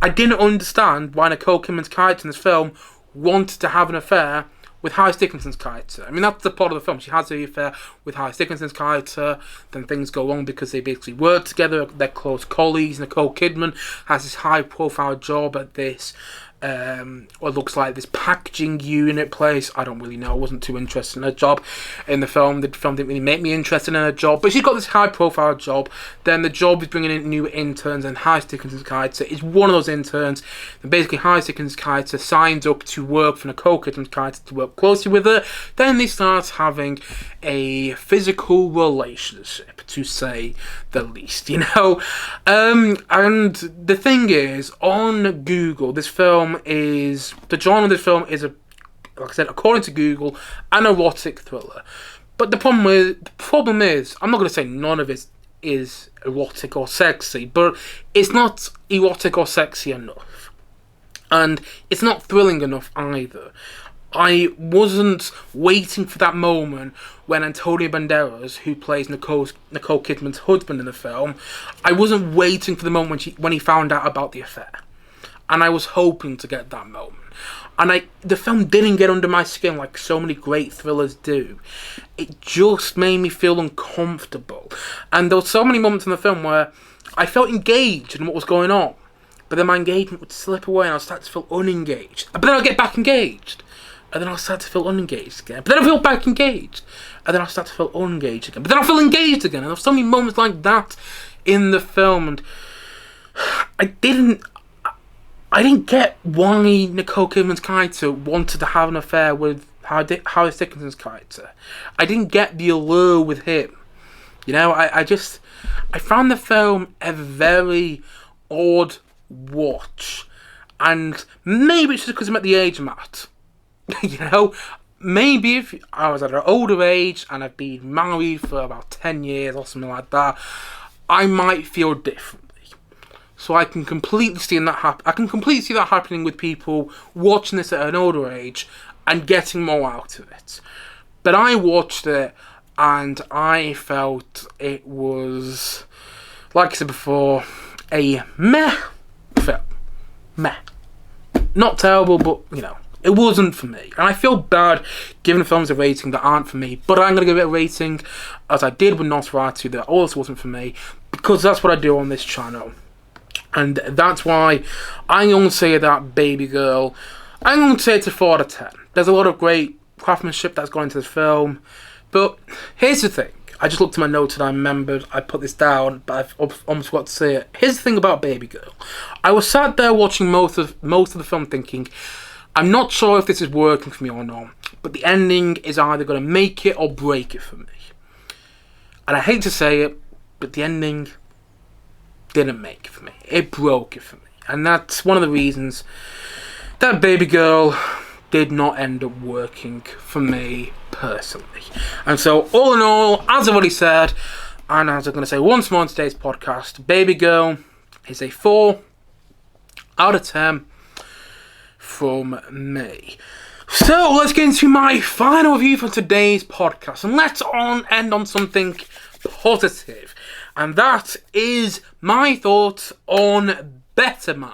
I didn't understand why Nicole Kidman's character in this film wanted to have an affair with Harris Dickinson's character. I mean, that's the plot of the film. She has the affair with Harris Dickinson's character. Then things go wrong because they basically work together. They're close colleagues. Nicole Kidman has this high-profile job at this, what looks like this packaging unit place. I don't really know. I wasn't too interested in her job in the film. The film didn't really make me interested in her job. But she's got this high-profile job. Then the job is bringing in new interns, and Harris Dickinson's character is one of those interns. And basically, Harris Dickinson's character signs up to work for Nicole Kidman's character to work closely with her. Then they start having a physical relationship, to say the least, and the thing is, on Google, this film is, the genre of this film is, like I said, according to Google, an erotic thriller. But the problem is, I'm not going to say none of it is erotic or sexy, but it's not erotic or sexy enough. And it's not thrilling enough either. I wasn't waiting for that moment when Antonio Banderas, who plays Nicole Kidman's husband in the film, I wasn't waiting for the moment when he found out about the affair. and I was hoping to get that moment. And the film didn't get under my skin like so many great thrillers do. It just made me feel uncomfortable. And there were so many moments in the film where I felt engaged in what was going on, but then my engagement would slip away and I'll start to feel unengaged. But then I'll get back engaged, and then I'll start to feel unengaged again. But then I'll feel back engaged, and then I'll start to feel unengaged again. But then I'll feel engaged again. And there were so many moments like that in the film, and I didn't get why Nicole Kidman's character wanted to have an affair with Harris Dickinson's character. I didn't get the allure with him. You know, I found the film a very odd watch. And maybe it's just because I'm at the age I'm at. You know, maybe if I was at an older age and I've been married for about 10 years or something like that, I might feel differently. So I can completely see that happening with people watching this at an older age and getting more out of it. But I watched it and I felt it was, like I said before, a meh film. Meh. Not terrible, but, you know, it wasn't for me. And I feel bad giving films a rating that aren't for me, but I'm going to give it a rating, as I did with Nosferatu, that also wasn't for me, because that's what I do on this channel. And that's why I'm going to say that Babygirl, I'm going to say it's a 4 out of 10. There's a lot of great craftsmanship that's gone into this film, but here's the thing. I just looked at my notes and I remembered I put this down, but I've almost forgot to say it. Here's the thing about Babygirl. I was sat there watching most of the film thinking, I'm not sure if this is working for me or not, but the ending is either going to make it or break it for me. And I hate to say it, but the ending didn't make it for me. It broke it for me. And that's one of the reasons that Babygirl did not end up working for me personally. And so, all in all, as I've already said, and as I'm going to say once more in today's podcast, Babygirl is a 4 out of 10 from me. So, let's get into my final review for today's podcast. And let's end on something positive. And that is my thoughts on Better Man.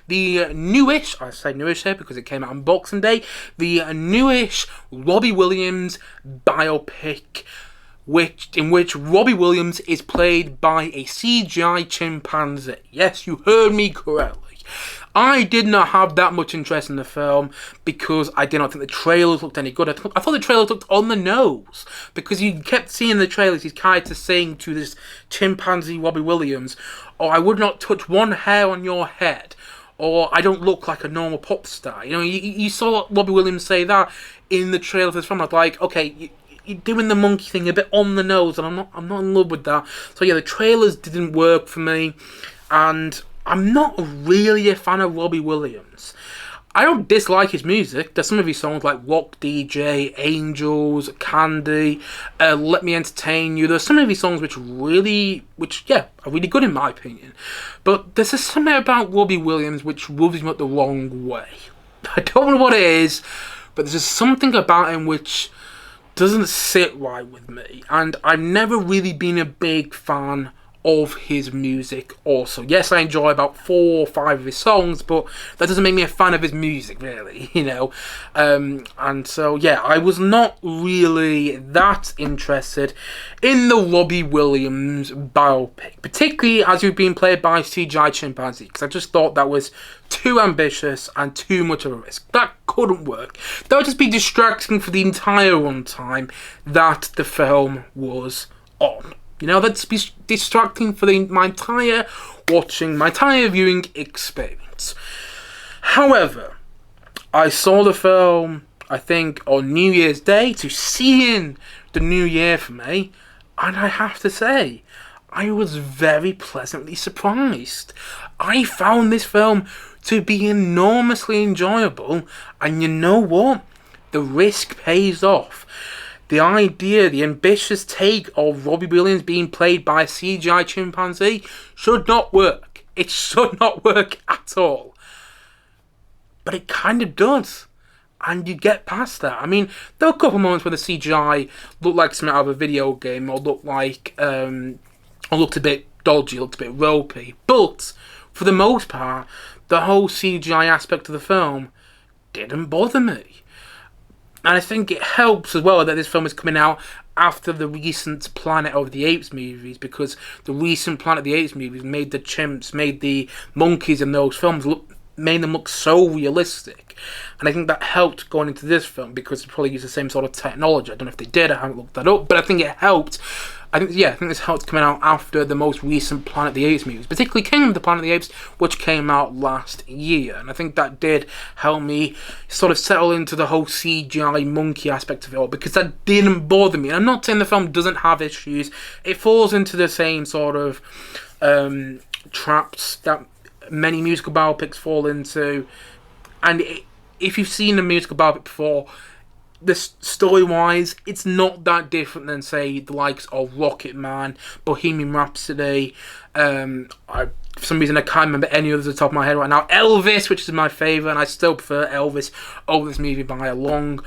The newish, I say newish here because it came out on Boxing Day, the newish Robbie Williams biopic, in which Robbie Williams is played by a CGI chimpanzee. Yes, you heard me correctly. I did not have that much interest in the film because I did not think the trailers looked any good. I thought the trailers looked on the nose because you kept seeing in the trailers his character saying to this chimpanzee Robbie Williams, "Oh, I would not touch one hair on your head," or "I don't look like a normal pop star." You know, you saw Robbie Williams say that in the trailer for this film. I was like, okay, you're doing the monkey thing a bit on the nose, and I'm not in love with that. So yeah, the trailers didn't work for me, and I'm not really a fan of Robbie Williams. I don't dislike his music. There's some of his songs like Rock DJ, Angels, Candy, Let Me Entertain You. There's some of his songs which are really good in my opinion. But there's just something about Robbie Williams which rubs him up the wrong way. I don't know what it is, but there's just something about him which doesn't sit right with me. And I've never really been a big fan of his music also. Yes, I enjoy about 4 or 5 of his songs, but that doesn't make me a fan of his music, really, you know. And so, yeah, I was not really that interested in the Robbie Williams biopic, particularly as he'd been played by CGI chimpanzee, because I just thought that was too ambitious and too much of a risk. That couldn't work. That would just be distracting for the entire runtime that the film was on. You know, that's distracting for my entire viewing experience. However, I saw the film, I think, on New Year's Day to see in the new year for me, and I have to say, I was very pleasantly surprised. I found this film to be enormously enjoyable, and you know what? The risk pays off. The idea, the ambitious take of Robbie Williams being played by a CGI chimpanzee should not work. It should not work at all. But it kind of does. And you get past that. I mean, there were a couple of moments where the CGI looked like something out of a video game, or looked a bit dodgy, looked a bit ropey. But for the most part, the whole CGI aspect of the film didn't bother me. And I think it helps as well that this film is coming out after the recent Planet of the Apes movies, because the recent Planet of the Apes movies made the chimps, made the monkeys in those films made them look so realistic. And I think that helped going into this film, because they probably used the same sort of technology. I don't know if they did, I haven't looked that up, but I think it helped. I think this helped coming out after the most recent Planet of the Apes movies, particularly Kingdom of the Planet of the Apes, which came out last year. And I think that did help me sort of settle into the whole CGI monkey aspect of it all, because that didn't bother me. And I'm not saying the film doesn't have issues. It falls into the same sort of traps that many musical biopics fall into. And if you've seen a musical biopic before, this story-wise, it's not that different than, say, the likes of Rocket Man, Bohemian Rhapsody. For some reason, I can't remember any others at the top of my head right now. Elvis, which is my favourite, and I still prefer Elvis over this movie by a long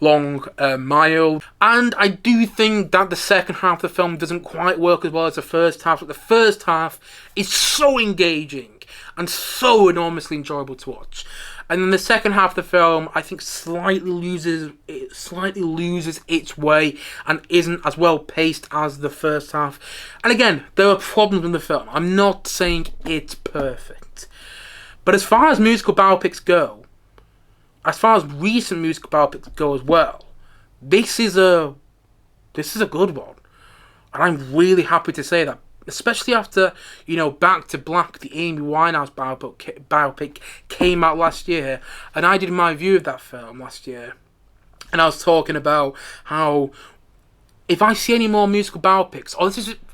mile. And I do think that the second half of the film doesn't quite work as well as the first half, but the first half is so engaging and so enormously enjoyable to watch. And then the second half of the film, I think, slightly loses its way and isn't as well paced as the first half. And again, there are problems in the film. I'm not saying it's perfect, but as far as musical biopics go, as far as recent musical biopics go as well, this is a good one, and I'm really happy to say that. Especially after, Back to Black, the Amy Winehouse biopic came out last year, and I did my review of that film last year, and I was talking about how if I see any more musical biopics,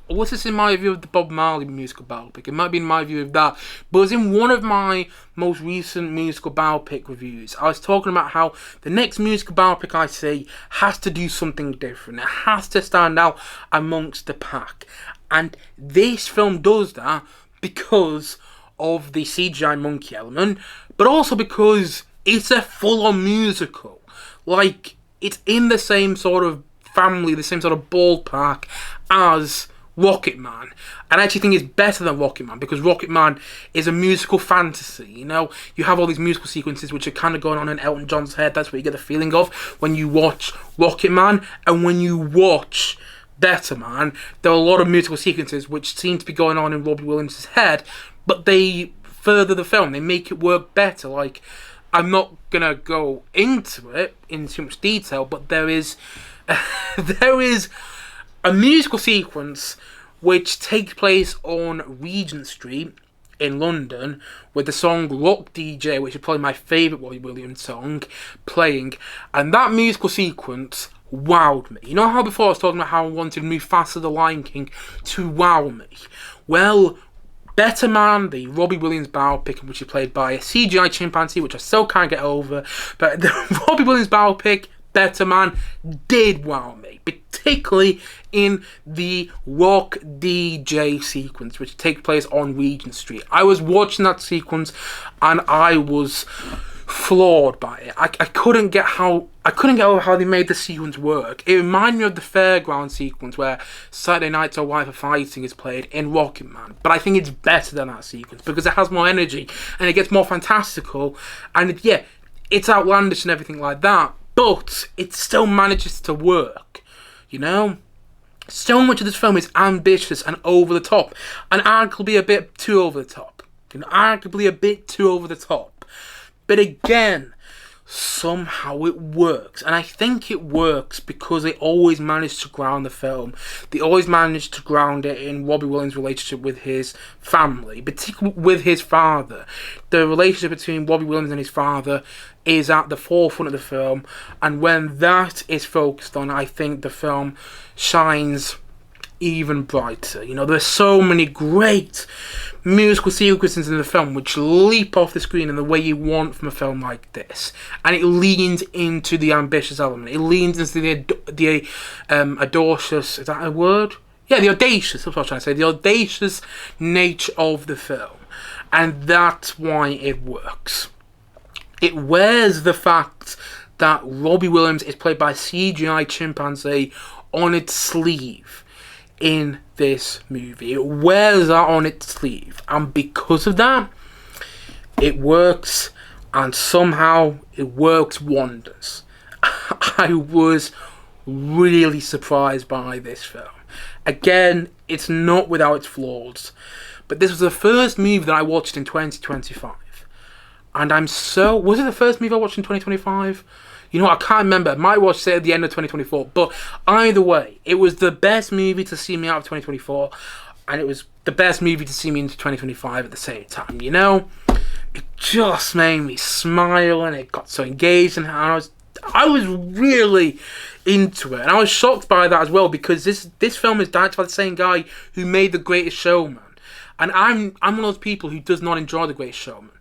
this is in my review of the Bob Marley musical biopic, it might be in my review of that, but it was in one of my most recent musical biopic reviews. I was talking about how the next musical biopic I see has to do something different. It has to stand out amongst the pack. And this film does that because of the CGI monkey element, but also because it's a full-on musical. Like, it's in the same sort of family, the same sort of ballpark as Rocket Man. And I actually think it's better than Rocket Man, because Rocket Man is a musical fantasy. You have all these musical sequences which are kind of going on in Elton John's head. That's what you get the feeling of when you watch Rocket Man. And when you watch Better Man, there are a lot of musical sequences which seem to be going on in Robbie Williams' head, but they further the film. They make it work better. Like, I'm not gonna go into it in too much detail, but there is a musical sequence which takes place on Regent Street in London, with the song Rock DJ, which is probably my favourite Robbie Williams song, playing, and that musical sequence wowed me. You know how before I was talking about how I wanted Mufasa the Lion King to wow me? Well, Better Man, the Robbie Williams biopic, which is played by a CGI chimpanzee, which I still can't get over, but the Robbie Williams biopic, Better Man, did wow me, particularly in the Rock DJ sequence, which takes place on Regent Street. I was watching that sequence and I was floored by it. I couldn't get over how they made the sequence work. It reminded me of the fairground sequence where Saturday Night to Wife of Fighting is played in Rocket Man, but I think it's better than that sequence because it has more energy and it gets more fantastical, and it's outlandish and everything like that, but it still manages to work. So much of this film is ambitious and over the top, and arguably a bit too over the top. But again, somehow it works. And I think it works because they always manage to ground the film. They always manage to ground it in Robbie Williams' relationship with his family, particularly with his father. The relationship between Robbie Williams and his father is at the forefront of the film. And when that is focused on, I think the film shines even brighter. There's so many great musical sequences in the film which leap off the screen in the way you want from a film like this, and it leans into the ambitious element. It leans into the audacious, is that a word? Yeah, the audacious, that's what I was trying to say, the audacious nature of the film, and that's why it works. It wears the fact that Robbie Williams is played by a CGI chimpanzee on its sleeve in this movie. It wears that on its sleeve, and because of that, It works, and somehow it works wonders. I was really surprised by this film. Again, it's not without its flaws, but this was the first movie that I watched in 2025. And was it the first movie I watched in 2025? You know what, I can't remember. I might watch it at the end of 2024. But either way, it was the best movie to see me out of 2024. And it was the best movie to see me into 2025 at the same time, you know? It just made me smile, and it got so engaged, and I was really into it. And I was shocked by that as well, because this film is directed by the same guy who made The Greatest Showman. And I'm one of those people who does not enjoy The Greatest Showman.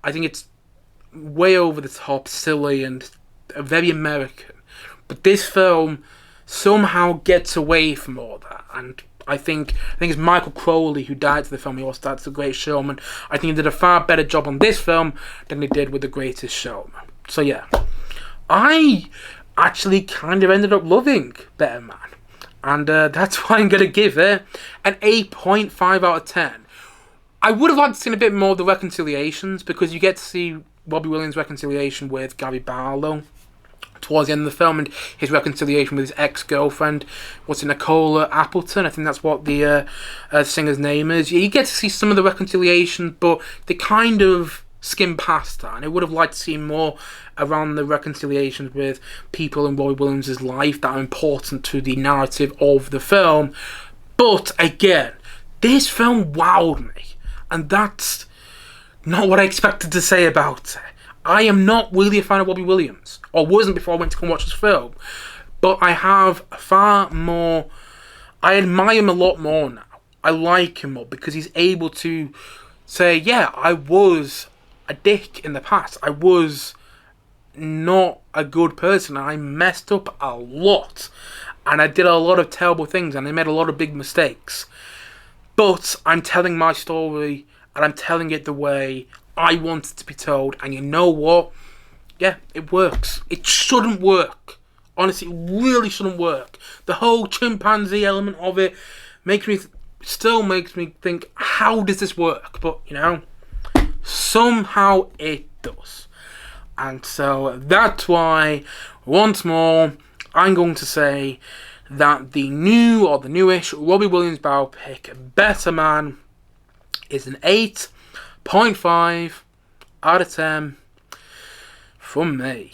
I think it's way over the top, silly, and very American. But this film somehow gets away from all that. And I think it's Michael Crowley who directed the film. He also directed The Greatest Showman. I think he did a far better job on this film than he did with The Greatest Showman. So yeah, I actually kind of ended up loving Better Man. And that's why I'm going to give it an 8.5 out of 10. I would have liked to see a bit more of the reconciliations, because you get to see Robbie Williams' reconciliation with Gary Barlow towards the end of the film, and his reconciliation with his ex-girlfriend, Nicola Appleton. I think that's what the singer's name is. You get to see some of the reconciliation, but they kind of skim past that, and I would have liked to see more around the reconciliations with people in Robbie Williams' life that are important to the narrative of the film. But again, this film wowed me, and that's not what I expected to say about it. I am not really a fan of Robbie Williams, or wasn't before I went to come watch this film, but I have far more. I admire him a lot more now. I like him more because he's able to say, yeah, I was a dick in the past. I was not a good person. I messed up a lot, and I did a lot of terrible things, and I made a lot of big mistakes. But I'm telling my story, and I'm telling it the way I want it to be told. And you know what? Yeah, it works. It shouldn't work. Honestly, it really shouldn't work. The whole chimpanzee element of it still makes me think, how does this work? But, you know, somehow it does. And so that's why, once more, I'm going to say that the new, or the newish, Robbie Williams biopic, Better Man, is an 8.5 out of 10 from me.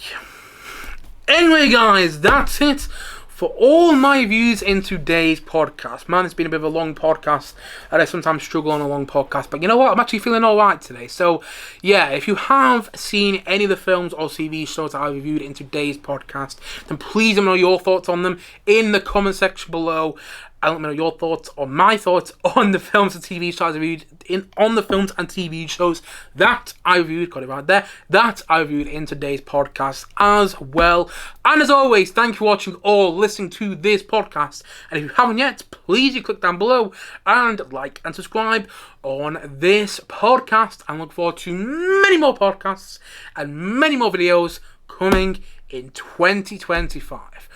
Anyway, guys, that's it for all my views in today's podcast. Man, it's been a bit of a long podcast, and I sometimes struggle on a long podcast, but you know what? I'm actually feeling alright today. So, yeah, if you have seen any of the films or TV shows that I reviewed in today's podcast, then please let me know your thoughts on them in the comment section below. And let me know your thoughts or my thoughts on the films and TV shows I reviewed on the films and TV shows that I reviewed, got it right there, that I reviewed in today's podcast as well. And as always, thank you for watching or listening to this podcast. And if you haven't yet, please do click down below and like and subscribe on this podcast. And look forward to many more podcasts and many more videos coming in 2025.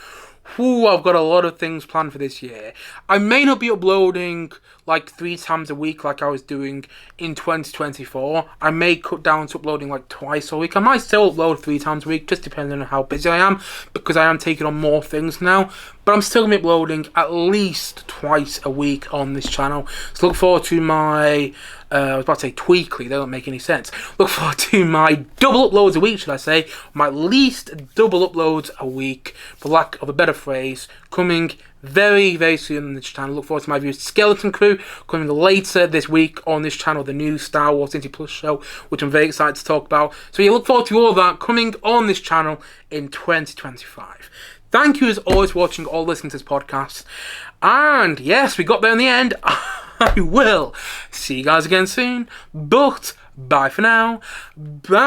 Ooh, I've got a lot of things planned for this year. I may not be uploading like 3 times a week like I was doing in 2024. I may cut down to uploading like twice a week. I might still upload 3 times a week, just depending on how busy I am, because I am taking on more things now. But I'm still going to be uploading at least twice a week on this channel. So look forward to my, I was about to say tweakly, they don't make any sense. Look forward to my double uploads a week, should I say. My at least double uploads a week, for lack of a better phrase, coming very, very soon on this channel. Look forward to my views Skeleton Crew coming later this week on this channel, the new Star Wars Disney Plus show, which I'm very excited to talk about. So yeah, look forward to all that coming on this channel in 2025. Thank you as always for watching or listening to this podcast. And yes, we got there in the end. I will see you guys again soon. But bye for now. Bye.